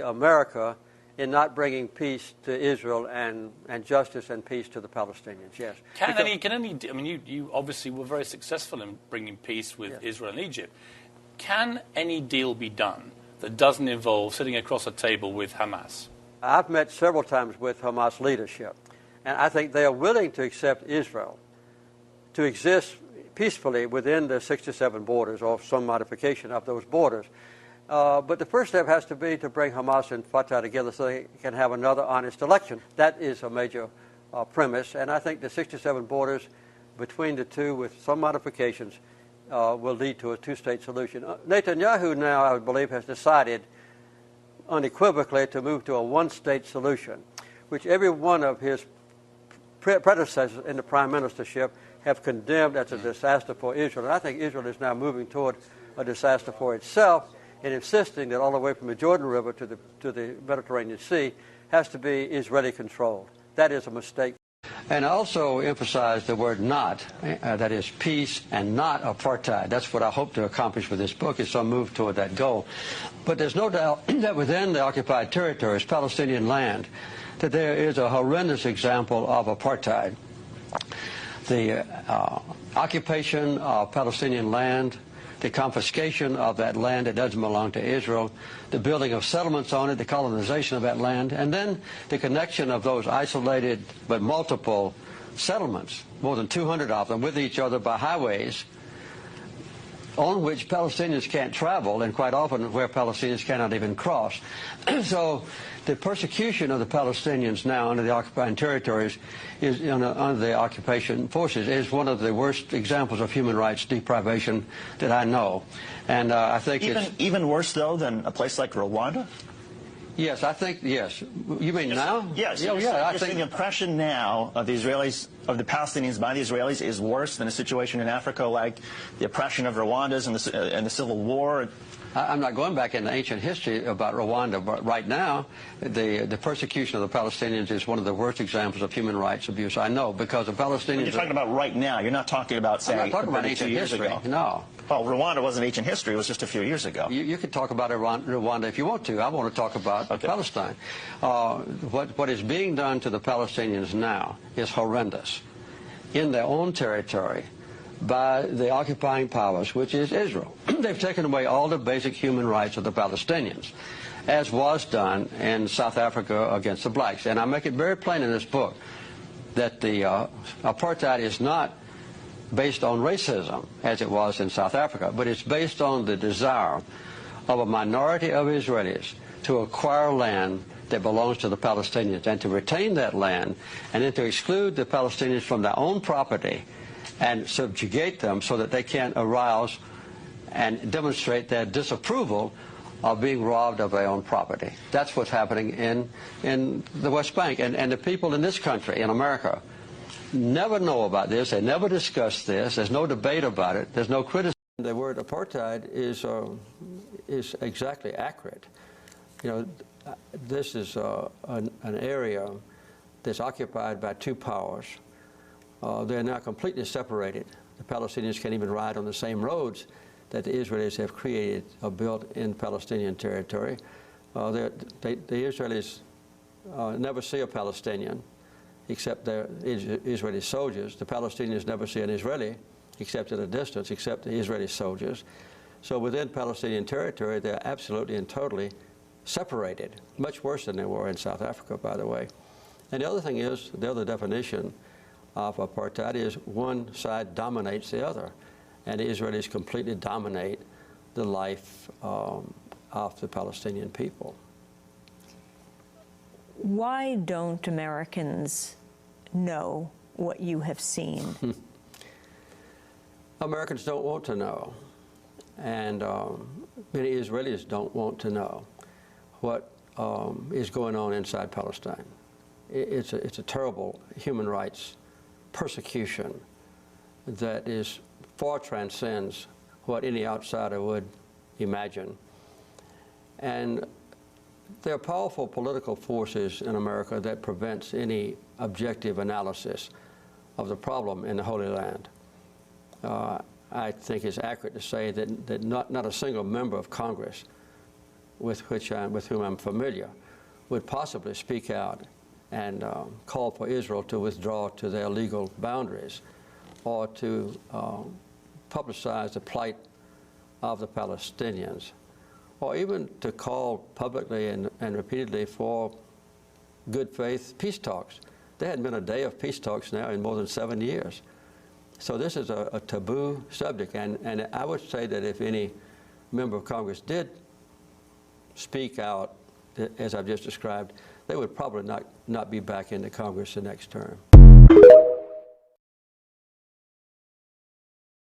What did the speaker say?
America in not bringing peace to Israel and justice and peace to the Palestinians, yes. I mean, you obviously were very successful in bringing peace with Israel and Egypt. Can any deal be done that doesn't involve sitting across a table with Hamas? I've met several times with Hamas leadership, and I think they are willing to accept Israel to exist peacefully within the 67 borders or some modification of those borders. But the first step has to be to bring Hamas and Fatah together so they can have another honest election. That is a major premise, and I think the 67 borders between the two with some modifications will lead to a two-state solution. Netanyahu now, I believe, has decided unequivocally to move to a one-state solution, which every one of his predecessors in the prime ministership have condemned as a disaster for Israel. And I think Israel is now moving toward a disaster for itself and insisting that all the way from the Jordan River to the Mediterranean Sea has to be Israeli controlled. That is a mistake. And I also emphasize the word not, that is peace and not apartheid. That's what I hope to accomplish with this book, is some move toward that goal. But there's no doubt that within the occupied territories, Palestinian land, that there is a horrendous example of apartheid. The occupation of Palestinian land, the confiscation of that land that doesn't belong to Israel, the building of settlements on it, the colonization of that land, and then the connection of those isolated but multiple settlements, more than 200 of them, with each other by highways on which Palestinians can't travel, and quite often where Palestinians cannot even cross. So the persecution of the Palestinians now under the occupied territories is under the occupation forces is one of the worst examples of human rights deprivation that I know. And I think even worse, though, than a place like Rwanda? Yes, I think, yes. You mean now? Yes. I think the impression now of the Israelis, of the Palestinians by the Israelis, is worse than a situation in Africa like the oppression of Rwandans and the Civil War. I'm not going back into ancient history about Rwanda, but right now, the persecution of the Palestinians is one of the worst examples of human rights abuse I know, because the Palestinians... When you're talking about right now, you're not talking about, say, I'm not talking about ancient history, no. Well, Rwanda wasn't ancient history. It was just a few years ago. You can talk about Rwanda if you want to. I want to talk about Palestine. What is being done to the Palestinians now is horrendous in their own territory by the occupying powers, which is Israel. They've taken away all the basic human rights of the Palestinians, as was done in South Africa against the blacks. And I make it very plain in this book that the apartheid is not based on racism, as it was in South Africa, but it's based on the desire of a minority of Israelis to acquire land that belongs to the Palestinians and to retain that land, and then to exclude the Palestinians from their own property and subjugate them so that they can't arouse and demonstrate their disapproval of being robbed of their own property. That's what's happening in the West Bank. And the people in this country, in America, never know about this. They never discuss this. There's no debate about it. There's no criticism. The word apartheid is exactly accurate. You know, this is an area that's occupied by two powers. They're now completely separated. The Palestinians can't even ride on the same roads that the Israelis have created or built in Palestinian territory. The Israelis never see a Palestinian except their Israeli soldiers. The Palestinians never see an Israeli except at a distance, except the Israeli soldiers. So within Palestinian territory, they're absolutely and totally separated, much worse than they were in South Africa, by the way. And the other thing is, the other definition of apartheid is one side dominates the other, and the Israelis completely dominate the life of the Palestinian people. Why don't Americans know what you have seen? Americans don't want to know, and many Israelis don't want to know what is going on inside Palestine. It's a terrible human rights persecution that far transcends what any outsider would imagine. And there are powerful political forces in America that prevents any objective analysis of the problem in the Holy Land. I think it's accurate to say that not a single member of Congress with whom I'm familiar would possibly speak out and call for Israel to withdraw to their legal boundaries or to publicize the plight of the Palestinians, or even to call publicly and repeatedly for good faith peace talks. There hadn't been a day of peace talks now in more than 7 years. So this is a taboo subject, and I would say that if any member of Congress did speak out, as I've just described, they would probably not be back in the Congress the next term.